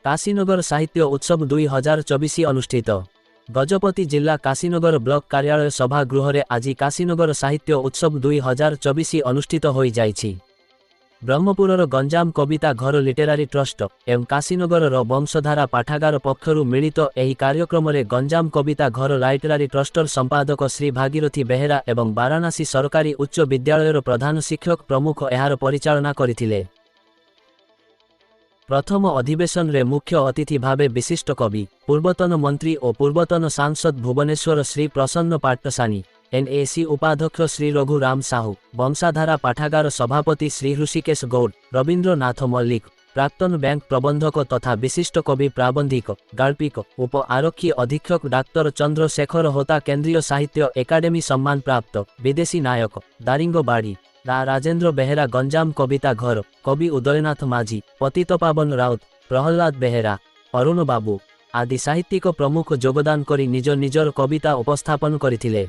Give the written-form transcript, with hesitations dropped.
काशीनगर साहित्य उत्सव 2024 अनुष्ठित। गजपति जिला काशीनगर ब्लॉक कार्यालय सभागृह आज काशीनगर साहित्य उत्सव 2024 अनुष्ठित हो जाइछि। ब्रह्मपुरर गंजाम कविता घर लिटेरारी ट्रस्ट एवं काशीनगर वंशधारा पाठागार पक्षरु मिलित एही कार्यक्रम रे गंजाम कविता घर लिटेरारी ट्रस्टर संपादक श्री भागीरथी बेहेरा एवं वाराणसी सरकारी उच्च विद्यालयर प्रधान शिक्षक प्रमुख एहार परिचालना करिथिले। प्रथम अधिवेशन रे मुख्य अतिथि भावे विशिष्ट कवि पूर्वतन मंत्री और पूर्वतन सांसद भुवनेश्वर श्री प्रसन्न पाट्टसानी, एनएसी उपाध्यक्ष श्री रघुराम साहू, वंशाधारा पाठागार सभापति श्री ऋषिकेश गौड़, रवीन्द्रनाथ मल्लिक, प्राक्तन बैंक प्रबंधक तथा विशिष्ट कवि प्राबंधिक गाल्पिक उप आरक्षी अधीक्षक डाक्टर चंद्रशेखर होता, केंद्रीय साहित्य एकाडेमी सम्मान प्राप्त विदेशी नायक दारिंगबाड़ी राजेंद्र बेहेरा, गंजाम कविता घर कवि उदयनाथ माझी, पतितपावन राउत, प्रहलाद बेहेरा, अरुण बाबू आदि साहित्यिक प्रमुख योगदान करी निज निजर कविता उपस्थापन करथिले।